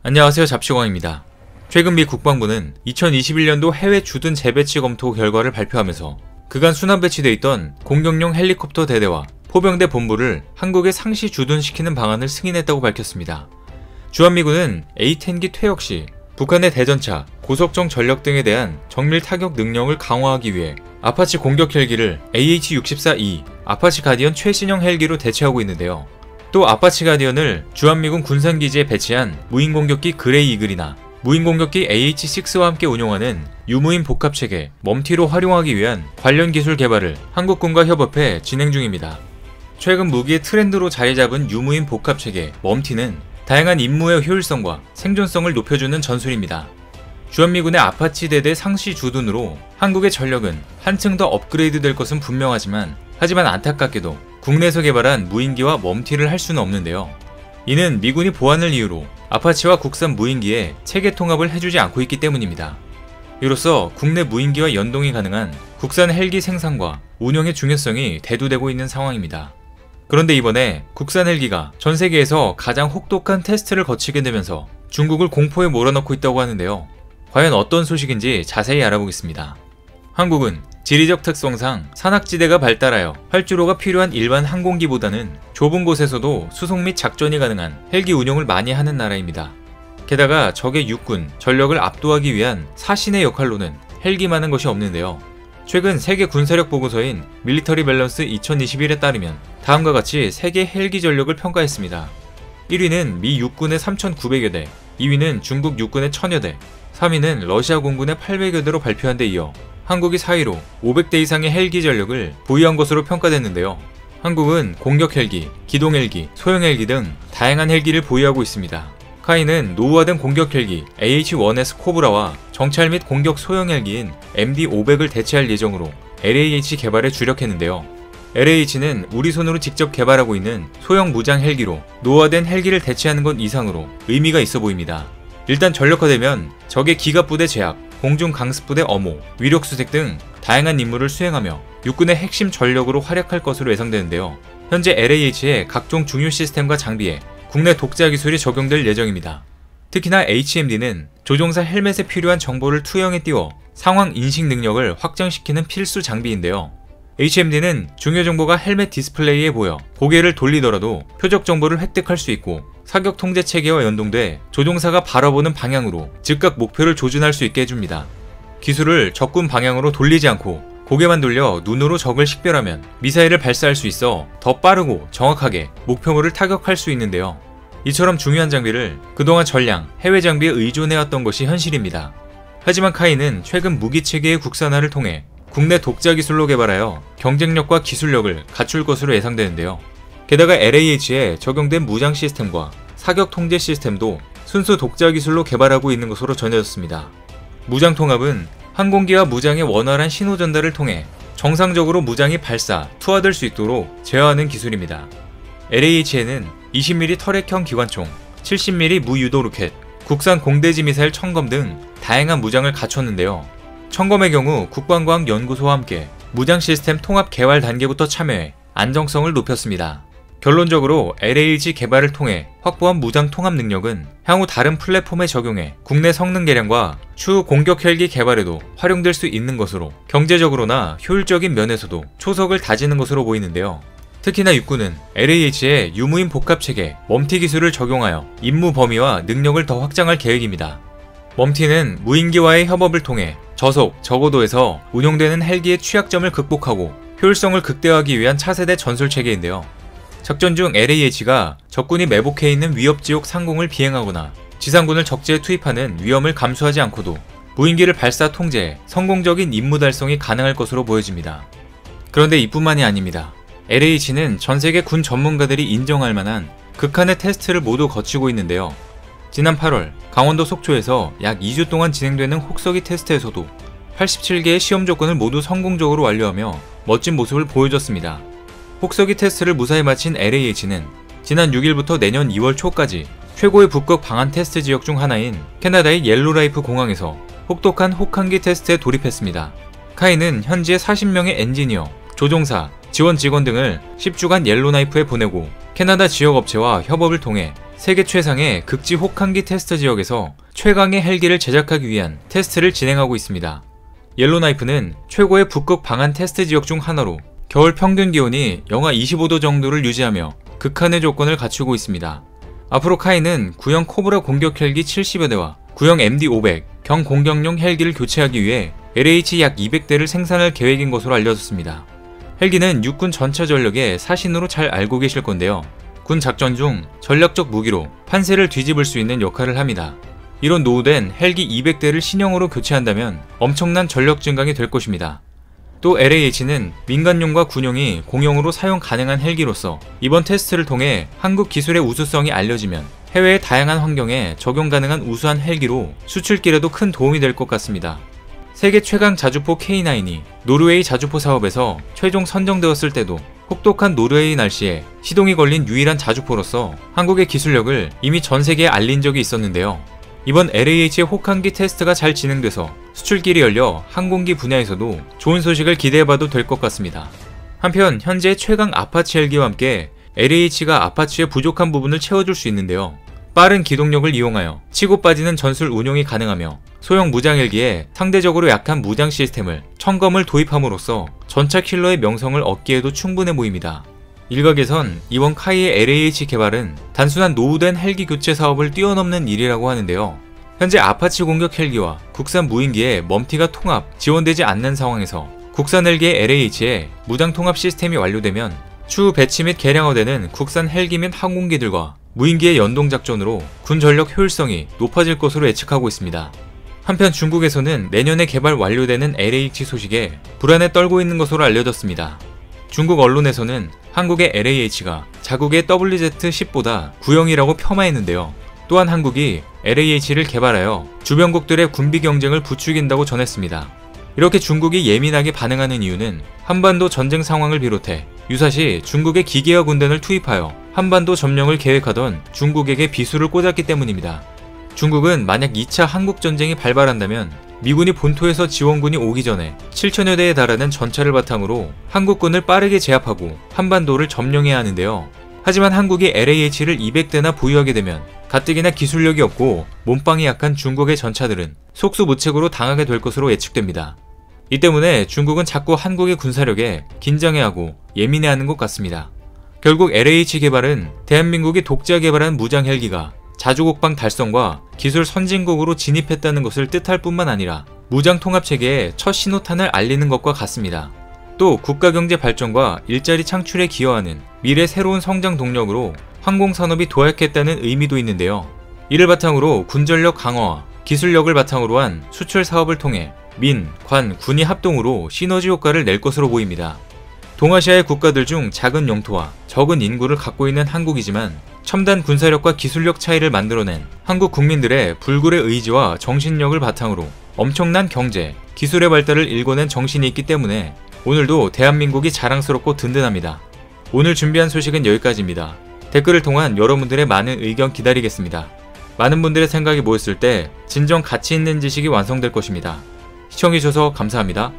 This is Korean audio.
안녕하세요, 잡시광입니다. 최근 미 국방부는 2021년도 해외 주둔 재배치 검토 결과를 발표하면서 그간 순환 배치돼 있던 공격용 헬리콥터 대대와 포병대 본부를 한국에 상시 주둔시키는 방안을 승인했다고 밝혔습니다. 주한미군은 A-10기 퇴역 시 북한의 대전차, 고속정 전력 등에 대한 정밀 타격 능력을 강화하기 위해 아파치 공격 헬기를 AH-64E 아파치 가디언 최신형 헬기로 대체하고 있는데요. 또 아파치 가디언을 주한미군 군산기지에 배치한 무인공격기 그레이 이글이나 무인공격기 AH-6와 함께 운용하는 유무인 복합체계 멈티로 활용하기 위한 관련 기술 개발을 한국군과 협업해 진행 중입니다. 최근 무기의 트렌드로 자리잡은 유무인 복합체계 멈티는 다양한 임무의 효율성과 생존성을 높여주는 전술입니다. 주한미군의 아파치 대대 상시 주둔으로 한국의 전력은 한층 더 업그레이드 될 것은 분명하지만 안타깝게도 국내에서 개발한 무인기와 멈티를 할 수는 없는데요. 이는 미군이 보안을 이유로 아파치와 국산 무인기에 체계 통합을 해주지 않고 있기 때문입니다. 이로써 국내 무인기와 연동이 가능한 국산 헬기 생산과 운영의 중요성이 대두되고 있는 상황입니다. 그런데 이번에 국산 헬기가 전 세계에서 가장 혹독한 테스트를 거치게 되면서 중국을 공포에 몰아넣고 있다고 하는데요. 과연 어떤 소식인지 자세히 알아보겠습니다. 한국은 지리적 특성상 산악지대가 발달하여 활주로가 필요한 일반 항공기보다는 좁은 곳에서도 수송 및 작전이 가능한 헬기 운용을 많이 하는 나라입니다. 게다가 적의 육군, 전력을 압도하기 위한 사신의 역할로는 헬기만한 것이 없는데요. 최근 세계 군사력 보고서인 밀리터리 밸런스 2021에 따르면 다음과 같이 세계 헬기 전력을 평가했습니다. 1위는 미 육군의 3,900여 대, 2위는 중국 육군의 1,000여 대, 3위는 러시아 공군의 800여 대로 발표한 데 이어 한국이 4위로 500대 이상의 헬기 전력을 보유한 것으로 평가됐는데요. 한국은 공격 헬기, 기동 헬기, 소형 헬기 등 다양한 헬기를 보유하고 있습니다. 카이는 노후화된 공격 헬기 AH-1S 코브라와 정찰 및 공격 소형 헬기인 MD-500을 대체할 예정으로 LAH 개발에 주력했는데요. LAH는 우리 손으로 직접 개발하고 있는 소형 무장 헬기로 노후화된 헬기를 대체하는 것 이상으로 의미가 있어 보입니다. 일단 전력화되면 적의 기갑부대 제압, 공중 강습부대 엄호, 위력수색 등 다양한 임무를 수행하며 육군의 핵심 전력으로 활약할 것으로 예상되는데요. 현재 LAH의 각종 중요 시스템과 장비에 국내 독자 기술이 적용될 예정입니다. 특히나 HMD는 조종사 헬멧에 필요한 정보를 투영에 띄워 상황 인식 능력을 확장시키는 필수 장비인데요. HMD는 중요 정보가 헬멧 디스플레이에 보여 고개를 돌리더라도 표적 정보를 획득할 수 있고 사격 통제 체계와 연동돼 조종사가 바라보는 방향으로 즉각 목표를 조준할 수 있게 해줍니다. 기술을 적군 방향으로 돌리지 않고 고개만 돌려 눈으로 적을 식별하면 미사일을 발사할 수 있어 더 빠르고 정확하게 목표물을 타격할 수 있는데요. 이처럼 중요한 장비를 그동안 전량 해외 장비에 의존해왔던 것이 현실입니다. 하지만 카이는 최근 무기 체계의 국산화를 통해 국내 독자 기술로 개발하여 경쟁력과 기술력을 갖출 것으로 예상되는데요. 게다가 LAH에 적용된 무장 시스템과 사격 통제 시스템도 순수 독자 기술로 개발하고 있는 것으로 전해졌습니다. 무장 통합은 항공기와 무장의 원활한 신호 전달을 통해 정상적으로 무장이 발사, 투하될 수 있도록 제어하는 기술입니다. LAH에는 20mm 터렛형 기관총, 70mm 무유도 로켓, 국산 공대지 미사일 청검 등 다양한 무장을 갖췄는데요. 청검의 경우 국방과학연구소와 함께 무장 시스템 통합 개발 단계부터 참여해 안정성을 높였습니다. 결론적으로 LAH 개발을 통해 확보한 무장 통합 능력은 향후 다른 플랫폼에 적용해 국내 성능 개량과 추후 공격 헬기 개발에도 활용될 수 있는 것으로 경제적으로나 효율적인 면에서도 초석을 다지는 것으로 보이는데요. 특히나 육군은 LAH의 유무인 복합체계 멈티 기술을 적용하여 임무 범위와 능력을 더 확장할 계획입니다. 멈티는 무인기와의 협업을 통해 저속, 저고도에서 운용되는 헬기의 취약점을 극복하고 효율성을 극대화하기 위한 차세대 전술체계인데요. 작전 중 LAH가 적군이 매복해 있는 위협지역 상공을 비행하거나 지상군을 적재에 투입하는 위험을 감수하지 않고도 무인기를 발사 통제해 성공적인 임무 달성이 가능할 것으로 보여집니다. 그런데 이뿐만이 아닙니다. LAH는 전세계 군 전문가들이 인정할 만한 극한의 테스트를 모두 거치고 있는데요. 지난 8월 강원도 속초에서 약 2주 동안 진행되는 혹서기 테스트에서도 87개의 시험 조건을 모두 성공적으로 완료하며 멋진 모습을 보여줬습니다. 혹서기 테스트를 무사히 마친 LAH는 지난 6일부터 내년 2월 초까지 최고의 북극 방한 테스트 지역 중 하나인 캐나다의 옐로라이프 공항에서 혹독한 혹한기 테스트에 돌입했습니다. 카이는 현재 40명의 엔지니어, 조종사, 지원 직원 등을 10주간 옐로나이프에 보내고 캐나다 지역 업체와 협업을 통해 세계 최상의 극지 혹한기 테스트 지역에서 최강의 헬기를 제작하기 위한 테스트를 진행하고 있습니다. 옐로나이프는 최고의 북극 방한 테스트 지역 중 하나로 겨울 평균 기온이 영하 25도 정도를 유지하며 극한의 조건을 갖추고 있습니다. 앞으로 카이는 구형 코브라 공격 헬기 70여 대와 구형 MD-500 경공격용 헬기를 교체하기 위해 LH 약 200대를 생산할 계획인 것으로 알려졌습니다. 헬기는 육군 전차 전력의 사신으로 잘 알고 계실 건데요. 군 작전 중 전략적 무기로 판세를 뒤집을 수 있는 역할을 합니다. 이런 노후된 헬기 200대를 신형으로 교체한다면 엄청난 전력 증강이 될 것입니다. 또 LAH는 민간용과 군용이 공용으로 사용 가능한 헬기로서 이번 테스트를 통해 한국 기술의 우수성이 알려지면 해외의 다양한 환경에 적용 가능한 우수한 헬기로 수출길에도 큰 도움이 될 것 같습니다. 세계 최강 자주포 K9이 노르웨이 자주포 사업에서 최종 선정되었을 때도 혹독한 노르웨이 날씨에 시동이 걸린 유일한 자주포로서 한국의 기술력을 이미 전 세계에 알린 적이 있었는데요. 이번 LAH의 혹한기 테스트가 잘 진행돼서 수출길이 열려 항공기 분야에서도 좋은 소식을 기대해봐도 될 것 같습니다. 한편 현재 최강 아파치 헬기와 함께 LAH가 아파치의 부족한 부분을 채워줄 수 있는데요. 빠른 기동력을 이용하여 치고 빠지는 전술 운용이 가능하며 소형 무장 헬기에 상대적으로 약한 무장 시스템을 청검을 도입함으로써 전차 킬러의 명성을 얻기에도 충분해 보입니다. 일각에선 이번 카이의 LAH 개발은 단순한 노후된 헬기 교체 사업을 뛰어넘는 일이라고 하는데요. 현재 아파치 공격 헬기와 국산 무인기의 멈티가 통합, 지원되지 않는 상황에서 국산 헬기의 LAH에 무장 통합 시스템이 완료되면 추후 배치 및 개량화되는 국산 헬기 및 항공기들과 무인기의 연동작전으로 군 전력 효율성이 높아질 것으로 예측하고 있습니다. 한편 중국에서는 내년에 개발 완료되는 LAH 소식에 불안에 떨고 있는 것으로 알려졌습니다. 중국 언론에서는 한국의 LAH가 자국의 WZ-10보다 구형이라고 폄하했는데요. 또한 한국이 LAH를 개발하여 주변국들의 군비 경쟁을 부추긴다고 전했습니다. 이렇게 중국이 예민하게 반응하는 이유는 한반도 전쟁 상황을 비롯해 유사시 중국의 기계화 군단을 투입하여 한반도 점령을 계획하던 중국에게 비수를 꽂았기 때문입니다. 중국은 만약 2차 한국전쟁이 발발한다면 미군이 본토에서 지원군이 오기 전에 7천여 대에 달하는 전차를 바탕으로 한국군을 빠르게 제압하고 한반도를 점령해야 하는데요. 하지만 한국이 LAH를 200대나 보유하게 되면 가뜩이나 기술력이 없고 몸빵이 약한 중국의 전차들은 속수무책으로 당하게 될 것으로 예측됩니다. 이 때문에 중국은 자꾸 한국의 군사력에 긴장해하고 예민해하는 것 같습니다. 결국 LAH 개발은 대한민국이 독자 개발한 무장 헬기가 자주국방 달성과 기술 선진국으로 진입했다는 것을 뜻할 뿐만 아니라 무장 통합체계의 첫 신호탄을 알리는 것과 같습니다. 또 국가경제 발전과 일자리 창출에 기여하는 미래 새로운 성장 동력으로 항공산업이 도약했다는 의미도 있는데요. 이를 바탕으로 군전력 강화와 기술력을 바탕으로 한 수출 사업을 통해 민, 관, 군이 합동으로 시너지 효과를 낼 것으로 보입니다. 동아시아의 국가들 중 작은 영토와 적은 인구를 갖고 있는 한국이지만 첨단 군사력과 기술력 차이를 만들어낸 한국 국민들의 불굴의 의지와 정신력을 바탕으로 엄청난 경제, 기술의 발달을 일궈낸 정신이 있기 때문에 오늘도 대한민국이 자랑스럽고 든든합니다. 오늘 준비한 소식은 여기까지입니다. 댓글을 통한 여러분들의 많은 의견 기다리겠습니다. 많은 분들의 생각이 모였을 때 진정 가치 있는 지식이 완성될 것입니다. 시청해주셔서 감사합니다.